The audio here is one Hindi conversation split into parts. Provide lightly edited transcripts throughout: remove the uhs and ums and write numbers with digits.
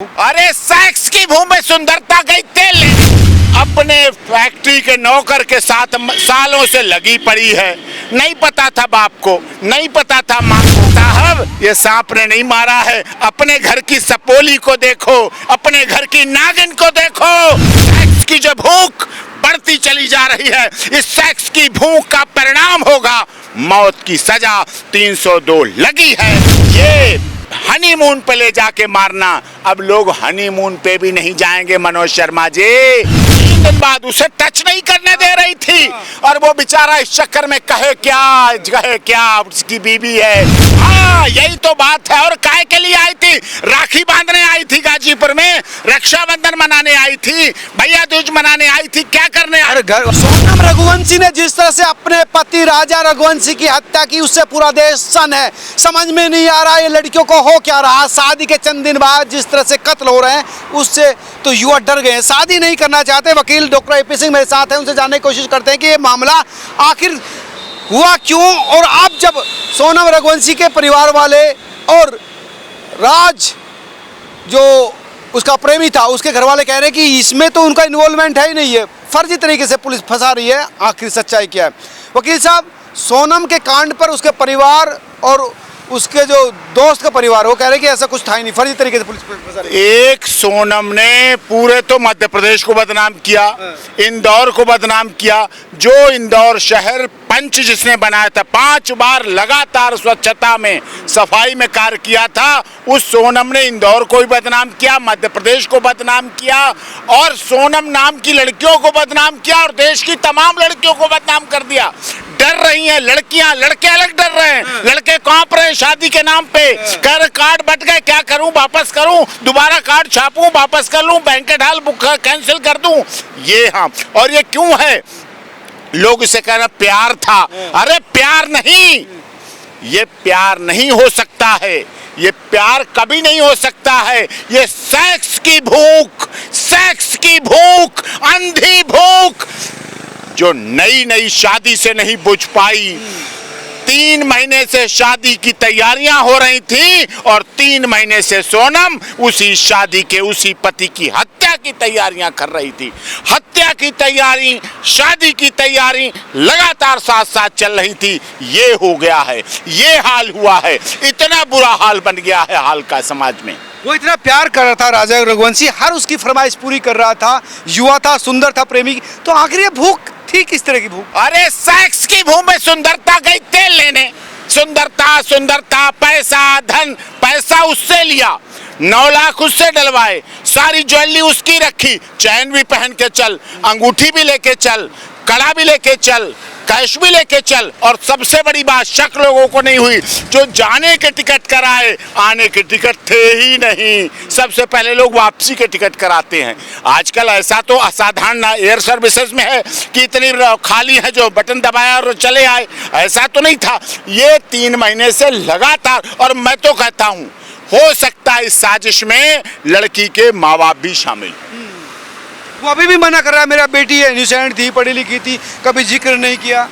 अरे सेक्स की भूमि में सुंदरता गई तेल लेने। अपने फैक्ट्री के नौकर के साथ सालों से लगी पड़ी है। नहीं पता था बाप को, नहीं पता था माँ को। साहब, ये सांप ने नहीं मारा है। अपने घर की सपोली को देखो, अपने घर की नागिन को देखो। सेक्स की जो भूख बढ़ती चली जा रही है, इस सेक्स की भूख का परिणाम होगा मौत की सजा। 302 लगी है। ये हनीमून पे ले जाके मारना। अब लोग हनीमून पे भी नहीं जाएंगे मनोज शर्मा जी। 3 दिन बाद उसे टच नहीं करने दे रही थी और वो बेचारा इस चक्कर में कहे क्या उसकी बीवी है। हाँ, यही तो बात है। और काहे के लिए आई थी? राखी बांधने आई थी गाजीपुर में, रक्षाबंधन मनाने आई थी, भैया दूज मनाने आई थी, क्या करने? अरे सोनम रघुवंशी ने जिस तरह से अपने पति राजा रघुवंशी की हत्या की, उससे पूरा देश सन्न है। समझ में नहीं आ रहा ये लड़कियों को हो क्या रहा। शादी के चंद दिन बाद जिस तरह से कत्ल हो रहे हैं, उससे तो युवा डर गए हैं, शादी नहीं करना चाहते। वकील डॉक्टर ए पी सिंह मेरे साथ हैं, उनसे जानने की कोशिश करते हैं कि ये मामला आखिर हुआ क्यों। और आप जब सोनम रघुवंशी के परिवार वाले और राज जो उसका प्रेमी था, उसके घर वाले कह रहे हैं कि इसमें तो उनका इन्वॉल्वमेंट है ही नहीं है, फर्जी तरीके से पुलिस फंसा रही है, आखिर सच्चाई क्या है? वकील साहब, सोनम के कांड पर उसके परिवार और उसके जो दोस्त का परिवार, वो कह रहे हैं कि ऐसा कुछ था ही नहीं, फर्जी तरीके से पुलिस फंसा रही है। एक सोनम ने पूरे तो मध्य प्रदेश को बदनाम किया, इंदौर को बदनाम किया। जो इंदौर शहर पंच जिसने बनाया था, 5 बार लगातार स्वच्छता में, सफाई में कार्य किया था, उस सोनम ने इंदौर को भी बदनाम किया, मध्य प्रदेश को बदनाम किया और सोनम नाम की लड़कियों को बदनाम किया और देश की तमाम लड़कियों को बदनाम कर दिया। डर रही हैं लड़कियां, लड़के अलग डर रहे हैं। लड़के कांप रहे हैं शादी के नाम पे, कर कार्ड बट गए, क्या करूं, वापस करूं, दोबारा कार्ड छापूं, वापस कर लूं, बैंकेट हॉल बुक कैंसिल कर दूं। ये हाँ, और ये क्यों है? लोग इसे कह रहे प्यार था। अरे प्यार नहीं, ये प्यार नहीं हो सकता है, ये प्यार कभी नहीं हो सकता है। ये सेक्स की भूख, सेक्स की भूख, अंधी भूख जो नई शादी से नहीं बुझ पाई। 3 महीने से शादी की तैयारियां हो रही थी और 3 महीने से सोनम उसी शादी के उसी पति की हत्या की तैयारियां कर रही थी। हत्या की तैयारी, शादी की तैयारी लगातार साथ साथ चल रही थी। ये हो गया है, ये हाल हुआ है, इतना बुरा हाल बन गया है हाल का समाज में। वो इतना प्यार कर रहा था राजा रघुवंशी, हर उसकी फरमाइश पूरी कर रहा था, युवा था, सुंदर था, प्रेमी, तो आखिर ये भूख थी किस तरह की भूख? अरे सेक्स की भूमि में सुंदरता गई तेल लेने। सुंदरता, पैसा, धन, पैसा उससे लिया, 9 लाख उससे डलवाए, सारी ज्वेलरी उसकी रखी, चैन भी पहन के चल, अंगूठी भी लेके चल, कड़ा भी लेके चल, कैश भी लेके चल। और सबसे बड़ी बात, शक लोगों को नहीं हुई, जो जाने के टिकट कराए, आने के टिकट थे ही नहीं। सबसे पहले लोग वापसी के टिकट कराते हैं। आजकल ऐसा तो असाधारण एयर सर्विसेज में है कि इतनी खाली है जो बटन दबाया और चले आए, ऐसा तो नहीं था। ये 3 महीने से लगातार, और मैं तो कहता हूँ हो सकता है इस साजिश में लड़की के माँ बाप भी शामिल। वो अभी भी मना कर रहा है, मेरा बेटी है, इनोसेंट थी, पढ़ी लिखी थी, कभी जिक्र नहीं किया।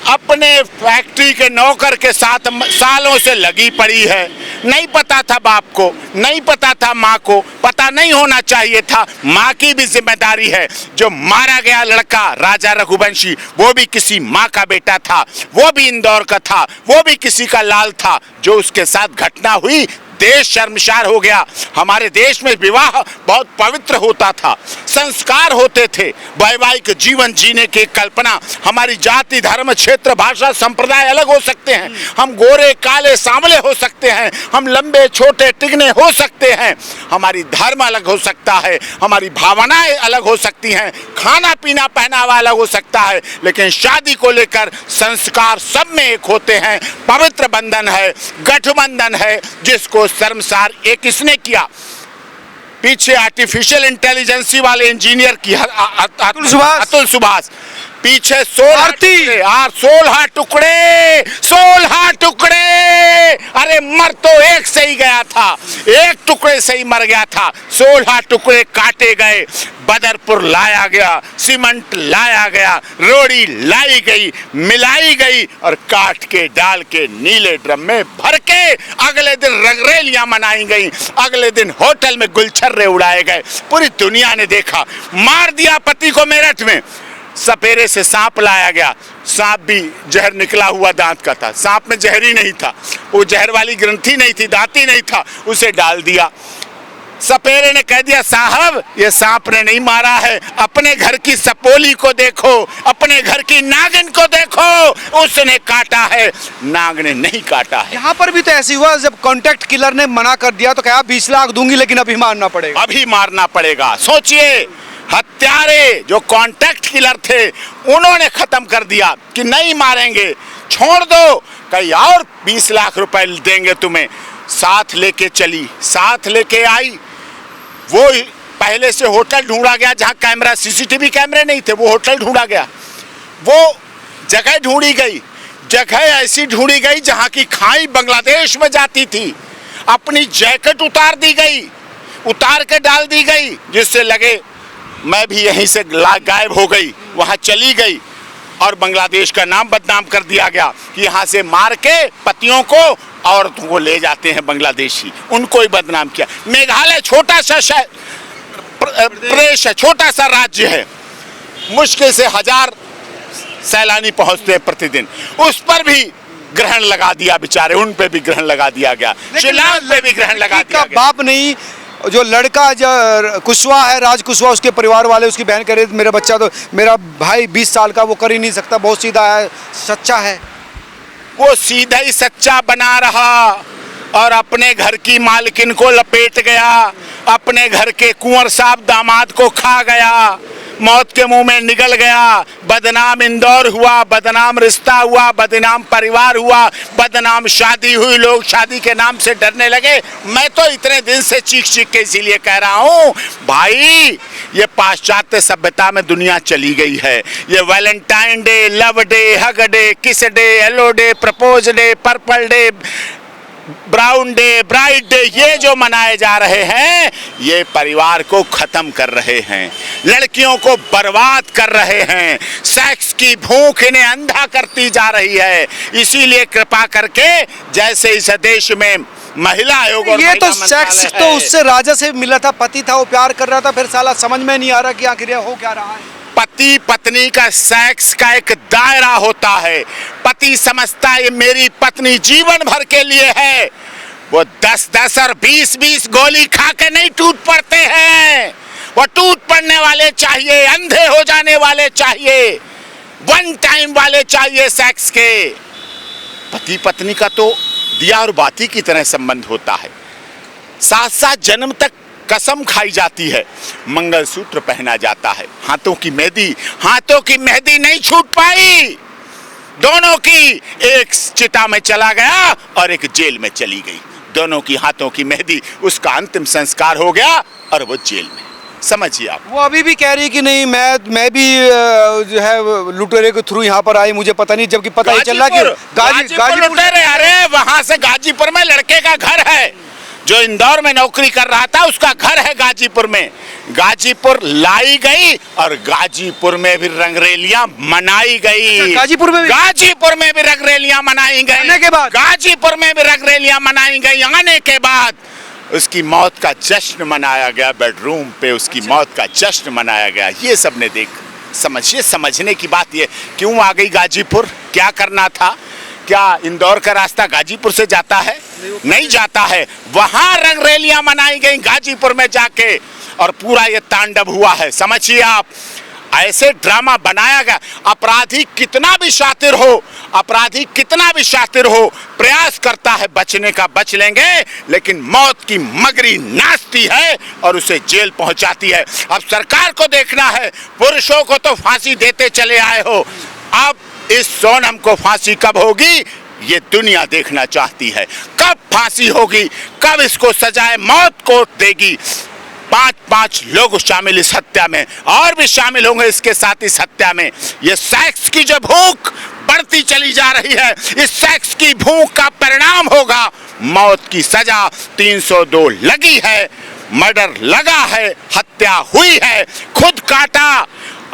अपने फैक्ट्री के नौकर के साथ सालों से लगी पड़ी है। नहीं पता था बाप को, नहीं पता था माँ को, पता नहीं होना चाहिए था। माँ की भी जिम्मेदारी है। जो मारा गया लड़का राजा रघुवंशी, वो भी किसी माँ का बेटा था, वो भी इंदौर का था, वो भी किसी का लाल था। जो उसके साथ घटना हुई, देश शर्मसार हो गया। हमारे देश में विवाह बहुत पवित्र होता था, संस्कार होते थे, वैवाहिक जीवन जीने की कल्पना। हमारी जाति, धर्म, क्षेत्र, भाषा, संप्रदाय अलग हो सकते हैं, हम गोरे, काले, सांवले हो सकते हैं, हम लंबे, छोटे, टिकने हो सकते हैं, हमारी धर्म अलग हो सकता है, हमारी भावनाएं अलग हो सकती हैं, खाना पीना पहनावा अलग हो सकता है, लेकिन शादी को लेकर संस्कार सब में एक होते हैं। पवित्र बंधन है, गठबंधन है, जिसको शर्मसार एक किसने किया? पीछे आर्टिफिशियल इंटेलिजेंसी वाले इंजीनियर की, अतुल सुभाष, पीछे 16 टुकड़े, 16 टुकड़े, 16 टुकड़े। अरे मर तो एक से ही गया था, एक टुकड़े से ही मर गया था, 16 टुकड़े काटे गए। बदरपुर लाया गया, सीमेंट लाया गया, रोड़ी लाई गई, मिलाई गई और काट के डाल के नीले ड्रम में भर के अगले दिन रंगरेलियां मनाई गई, अगले दिन होटल में गुलछर्रे उड़ाए गए। पूरी दुनिया ने देखा। मार दिया पति को मेरठ में, सपेरे से सांप लाया गया, सांप भी जहर निकला हुआ दांत का था, सांप में जहर ही नहीं था, वो जहर वाली ग्रंथि नहीं थी, दांत ही नहीं था, उसे डाल दिया। सपेरे ने कह दिया साहब ये सांप ने नहीं मारा है, अपने घर की सपोली को देखो, अपने घर की नागिन को देखो, उसने काटा है, नाग ने नहीं काटा है। यहाँ पर भी तो ऐसी हुआ, जब कॉन्ट्रैक्ट किलर ने मना कर दिया तो कहा 20 लाख दूंगी लेकिन अभी मारना पड़ेगा। अभी मारना पड़ेगा। सोचिए, हत्यारे जो कॉन्ट्रैक्ट किलर थे उन्होंने खत्म कर दिया कि नहीं मारेंगे, छोड़ दो, कहीं और 20 लाख रुपए देंगे तुम्हें। साथ लेके चली, साथ लेके आई, वो पहले से होटल ढूंढा गया जहां कैमरा, सीसीटीवी कैमरे नहीं थे, वो होटल ढूंढा गया, वो जगह ढूंढी गई, जगह ऐसी ढूंढी गई जहां की खाई बांग्लादेश में जाती थी। अपनी जैकेट उतार दी गई, उतार के डाल दी गई, जिससे लगे मैं भी यहीं से गायब हो गई, वहां चली गई और बांग्लादेश का नाम बदनाम कर दिया गया कि यहाँ से मार के पतियों को, औरतों को ले जाते हैं बांग्लादेशी, उनको ही बदनाम किया। मेघालय छोटा सा प्रदेश है, छोटा सा राज्य है, मुश्किल से 1000 सैलानी पहुंचते हैं प्रतिदिन, उस पर भी ग्रहण लगा दिया बेचारे, उन पे भी ग्रहण लगा दिया गया, शिलांग पे भी ग्रहण लगा दिया गया। बाप नहीं, जो लड़का जो कुशवाहा है, राज कुशवाहा, उसके परिवार वाले उसकी बहन करे मेरा बच्चा तो, मेरा भाई 20 साल का, वो कर ही नहीं सकता, बहुत सीधा है, सच्चा है। वो सीधा ही सच्चा बना रहा और अपने घर की मालकिन को लपेट गया, अपने घर के कुंवर साहब दामाद को खा गया, मौत के मुंह में निगल गया। बदनाम इंदौर हुआ, बदनाम रिश्ता हुआ, बदनाम परिवार हुआ, बदनाम शादी हुई, लोग शादी के नाम से डरने लगे। मैं तो इतने दिन से चीख चीख के इसीलिए कह रहा हूँ भाई, ये पाश्चात्य सभ्यता में दुनिया चली गई है। ये Valentine day, love day, hug day, kiss day, hello day, propose day, purple day, brown day, bright day, ये जो मनाए जा रहे हैं ये परिवार को खत्म कर रहे हैं, लड़कियों को बर्बाद कर रहे हैं, सेक्स की भूख इन्हें अंधा करती जा रही है। इसीलिए कृपा करके जैसे इस देश में महिला आयोग और ये तो सेक्स तो उससे राजा से मिला था, पति था, वो प्यार कर रहा था, फिर साला समझ में नहीं आ रहा कि आखिर हो क्या रहा है। पति पत्नी का सेक्स का एक दायरा होता है। पति समझता है ये मेरी पत्नी जीवन भर के लिए है, वो 10-10 और 20-20 गोली खा के नहीं टूट पड़ते हैं, वो टूट पड़ने वाले चाहिए, अंधे हो जाने वाले चाहिए, वन टाइम वाले चाहिए सेक्स के। पति पत्नी का तो दिया और बाती की तरह संबंध होता है, 7-7 जन्म तक कसम खाई जाती है, मंगलसूत्र पहना जाता है, हाथों की मेहंदी नहीं छूट पाई, दोनों की एक चिता में चला गया और एक जेल में चली गई, दोनों की हाथों की मेहंदी, उसका अंतिम संस्कार हो गया और वो जेल में। समझिए आप। वो अभी भी कह रही कि नहीं मैं भी जो है लुटेरे के थ्रू यहाँ पर आई, मुझे पता नहीं, जबकि पता ही चल रहा कि गाजीपुर लुटेरे। अरे वहां से गाजीपुर में लड़के का घर है, जो इंदौर में नौकरी कर रहा था, उसका घर है गाजीपुर में। गाजीपुर लाई गई और गाजीपुर में भी रंगरेलियां मनाई गई। गाजीपुर में भी रंगरेलियां मनाई गई। आने के बाद गाजीपुर में भी रंगरेलियां मनाई गई। आने के बाद उसकी मौत का जश्न मनाया गया, बेडरूम पे उसकी मौत का जश्न मनाया गया। ये सब ने देख समझिए, समझने की बात ये, क्यों आ गई गाजीपुर, क्या करना था? क्या इंदौर का रास्ता गाजीपुर से जाता है? नहीं जाता है। वहां रंगरेलियां मनाई गई गाजीपुर में जाके और पूरा ये तांडव हुआ है। समझिए आप, ऐसे ड्रामा बनाया गया। अपराधी कितना भी शातिर हो, प्रयास करता है बचने का, बच लेंगे, लेकिन मौत की मगरी नाचती है और उसे जेल पहुंचाती है। अब सरकार को देखना है, पुरुषों को तो फांसी देते चले आए हो, अब इस सोनम को फांसी कब होगी ये दुनिया देखना चाहती है। कब फांसी होगी, कब इसको सजाए मौत को देगी 5 लोग शामिल इस हत्या में, और भी शामिल होंगे इसके साथ इस हत्या में। ये सेक्स की जो भूख बढ़ती चली जा रही है, इस सेक्स की भूख का परिणाम होगा मौत की सजा। 302 लगी है, मर्डर लगा है, हत्या हुई है, खुद काटा।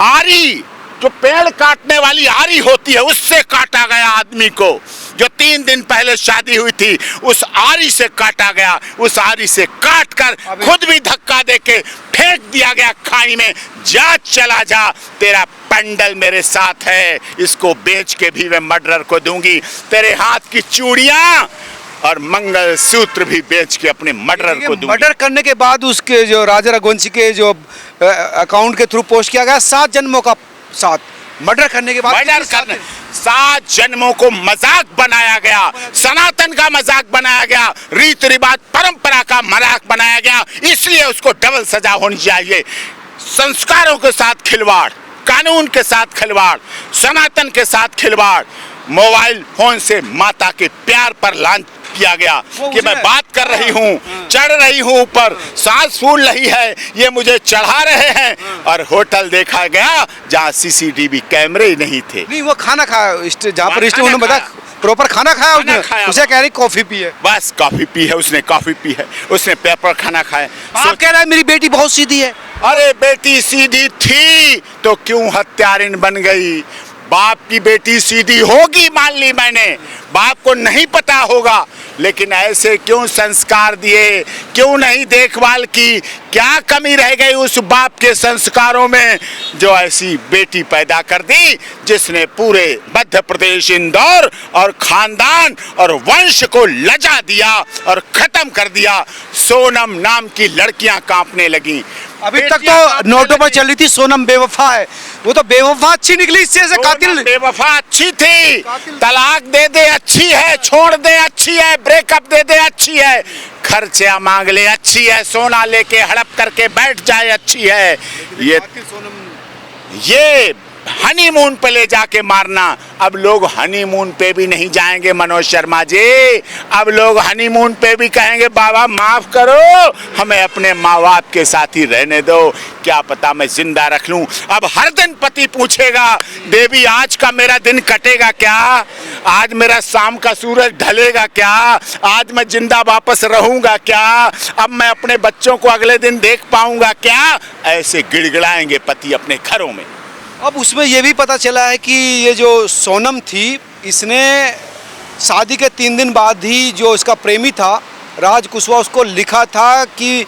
आरी, जो पेड़ काटने वाली आरी होती है, उससे काटा गया आदमी को। जो 3 दिन पहले शादी हुई थी, उस आरी से काटा गया। उस आरी से काट कर खुद भी धक्का देके फेंक दिया गया खाई में। जा चला जा, तेरा पंडल मेरे साथ है, इसको बेच के भी मैं मर्डरर को दूंगी। तेरे हाथ की चूड़ियां और मंगलसूत्र भी बेच के अपने मर्डरर को दूंगी। मर्डर करने के बाद उसके जो राजा रघुवंशी के जो अकाउंट के थ्रू पोस्ट किया गया 7 जन्मों का साथ, मर्डर करने के बाद मर्डर करने 7 जन्मों को मजाक बनाया गया, सनातन का मजाक बनाया गया, रीति रिवाज परंपरा का मजाक बनाया गया। इसलिए उसको डबल सजा होनी चाहिए। संस्कारों के साथ खिलवाड़, कानून के साथ खिलवाड़, सनातन के साथ खिलवाड़, मोबाइल फोन से माता के प्यार पर लांछ किया गया कि मैं बात कर रही हूँ, चढ़ रही हूँ ऊपर, सांस फूल रही है, ये मुझे चढ़ा रहे हैं। और होटल देखा गया जहाँ CCTV कैमरे ही नहीं थे। नहीं, वो खाना खाया जहाँ पर उन्होंने बताया प्रॉपर खाना खाया उसने, उसे कह रही कॉफी पी है। बस कॉफी पी है उसने, कॉफी पी है उसने, पेपर खाना खाया। आप कह रहा है मेरी बेटी बहुत सीधी है। अरे बेटी सीधी थी तो क्यों हत्यारिन बन गई? बाप की बेटी सीधी होगी मान ली मैंने, बाप को नहीं पता होगा, लेकिन ऐसे क्यों संस्कार दिए, क्यों नहीं देखभाल की? क्या कमी रह गई उस बाप के संस्कारों में जो ऐसी बेटी पैदा कर दी, जिसने पूरे मध्य प्रदेश, इंदौर और खानदान और वंश को लजा दिया और खत्म कर दिया। सोनम नाम की लड़कियां कांपने लगी। अभी तक तो नोटों पर चल रही थी सोनम बेवफा है, वो तो बेवफा अच्छी निकली, इससे ऐसे कातिल। बेवफा अच्छी थी, तलाक दे दे अच्छी है, छोड़ दे अच्छी है, ब्रेकअप दे दे अच्छी है, खर्चा मांग ले अच्छी है, सोना लेके हड़प करके बैठ जाए अच्छी है। ये हनीमून पे ले जाके मारना। अब लोग हनीमून पे भी नहीं जाएंगे मनोज शर्मा जी, अब लोग हनीमून पे भी कहेंगे बाबा माफ करो, हमें अपने माँ बाप के साथ ही रहने दो, क्या पता मैं जिंदा रख लूं। अब हर दिन पति पूछेगा देवी आज का मेरा दिन कटेगा क्या, आज मेरा शाम का सूरज ढलेगा क्या, आज मैं जिंदा वापस रहूंगा क्या, अब मैं अपने बच्चों को अगले दिन देख पाऊंगा क्या? ऐसे गिड़गिड़ाएंगे पति अपने घरों में। अब उसमें ये भी पता चला है कि ये जो सोनम थी, इसने शादी के 3 दिन बाद ही जो इसका प्रेमी था राज कुशवाहा, उसको लिखा था कि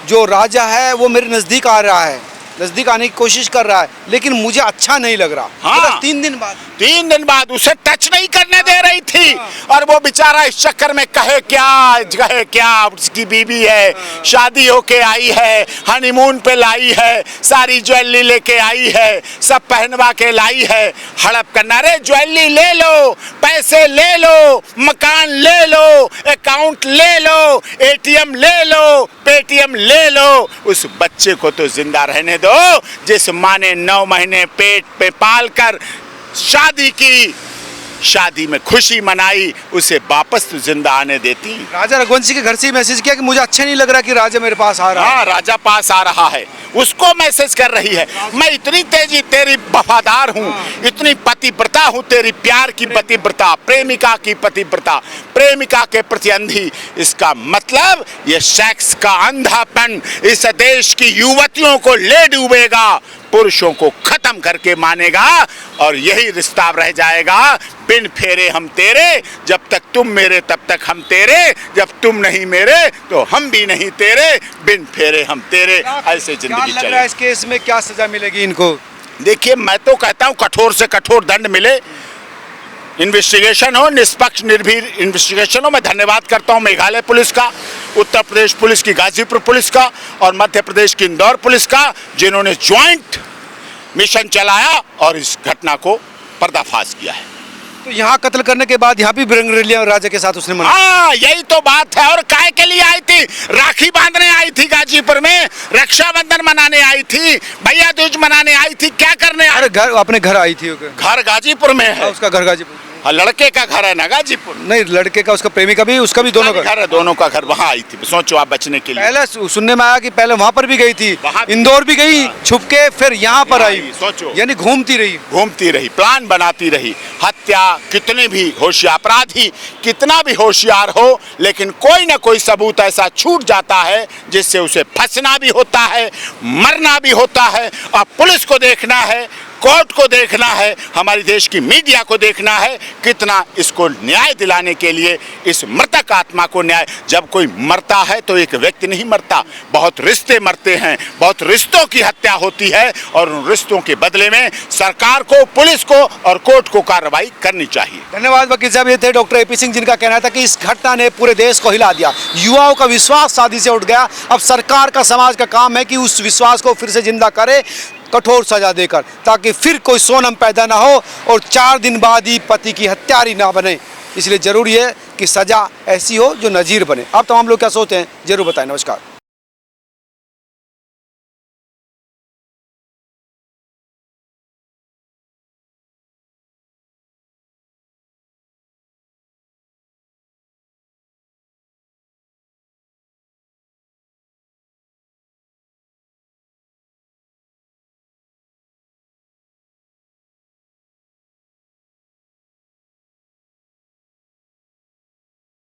जो राजा है वो मेरे नज़दीक आ रहा है, नज़दीक आने की कोशिश कर रहा है, लेकिन मुझे अच्छा नहीं लग रहा। हाँ, 3 दिन बाद, 3 दिन बाद उसे टच नहीं करने दे रही थी। और वो बेचारा इस चक्कर में कहे क्या, उसकी बीवी है, शादी होके आई है, हनीमून पे लाई है, सारी ज्वेलरी लेके आई है, सब पहनवा के लाई है, हड़प करना। अरे ज्वेलरी ले लो, पैसे ले लो, मकान ले लो, अकाउंट ले लो, ATM ले लो, पेटीएम ले लो, उस बच्चे को तो जिंदा रहने दो जिस माँ ने 9 महीने पेट पे पाल कर शादी की, शादी में खुशी मनाई, उसे वापस तो जिंदा आने देती। राजा रघुवंशी के घर से ही मैसेज किया कि मुझे अच्छा नहीं लग रहा कि राजा मेरे पास आ रहा है। हाँ, राजा पास आ रहा है, उसको मैसेज कर रही है, मैं इतनी तेजी तेरी वफादार हूँ, इतनी पतिव्रता हूँ, तेरी प्यार की पतिव्रता, प्रेमिका की पतिव्रता, प्रेमिका के प्रति अंधी। इसका मतलब ये सेक्स का अंधापन इस देश की युवतियों को ले डूबेगा, पुरुषों को खत्म करके मानेगा, और यही रिश्ता रह जाएगा। बिन फेरे हम तेरे, जब तक तुम मेरे तब तक हम तेरे, जब तुम नहीं मेरे तो हम भी नहीं तेरे, बिन फेरे हम तेरे, ऐसे जिंदगी चले। इस केस में क्या सजा मिलेगी इनको? देखिए, मैं तो कहता हूँ कठोर से कठोर दंड मिले, इन्वेस्टिगेशन हो, निष्पक्ष निर्भीक इन्वेस्टिगेशन हो। मैं धन्यवाद करता हूँ मेघालय पुलिस का, उत्तर प्रदेश पुलिस की गाजीपुर पुलिस का और मध्य प्रदेश की इंदौर पुलिस का, जिन्होंने ज्वाइंट मिशन चलाया और इस घटना को पर्दाफाश किया है। तो यहाँ कत्ल करने के बाद यहाँ भी बिरंग रैलियां राजा के साथ उसने मनाई। हाँ, यही तो बात है। और काय के लिए आई थी? राखी बांधने आई थी गाजीपुर में, रक्षाबंधन मनाने आई थी, भैया दूज मनाने आई थी, क्या करने? अरे घर, अपने घर आई थी। घर गाजीपुर में है, उसका घर गाजीपुर। हाँ, लड़के का घर है ना गाजीपुर। नहीं, लड़के का, उसका प्रेमी का भी, उसका भी दोनों का घर है, दोनों का घर वहाँ आई थी। सोचो आप बचने के लिए। पहले सुनने में आया कि पहले वहां पर भी गई थी, वहाँ भी- इंदौर भी गई छुप के, फिर यहाँ पर आई। सोचो, यानी घूमती रही। घूमती रही, प्लान बनाती रही। हत्या कितने भी होशियार अपराधी कितना भी होशियार हो, लेकिन कोई ना कोई सबूत ऐसा छूट जाता है जिससे उसे फंसना भी होता है, मरना भी होता है। अब पुलिस को देखना है, कोर्ट को देखना है, हमारी देश की मीडिया को देखना है कितना इसको न्याय दिलाने के लिए, इस मृतक आत्मा को न्याय। जब कोई मरता है तो एक व्यक्ति नहीं मरता, बहुत रिश्ते मरते हैं, बहुत रिश्तों की हत्या होती है, और उन रिश्तों के बदले में सरकार को, पुलिस को और कोर्ट को कार्रवाई करनी चाहिए। धन्यवाद वकील साहब। ये थे डॉक्टर AP सिंह, जिनका कहना था कि इस घटना ने पूरे देश को हिला दिया, युवाओं का विश्वास शादी से उठ गया। अब सरकार का, समाज का काम है कि उस विश्वास को फिर से जिंदा करे, कठोर सजा देकर, ताकि फिर कोई सोनम पैदा ना हो और 4 दिन बाद ही पति की हत्यारी ना बने। इसलिए जरूरी है कि सजा ऐसी हो जो नज़ीर बने। आप तमाम लोग क्या सोचते हैं, जरूर बताएं। नमस्कार।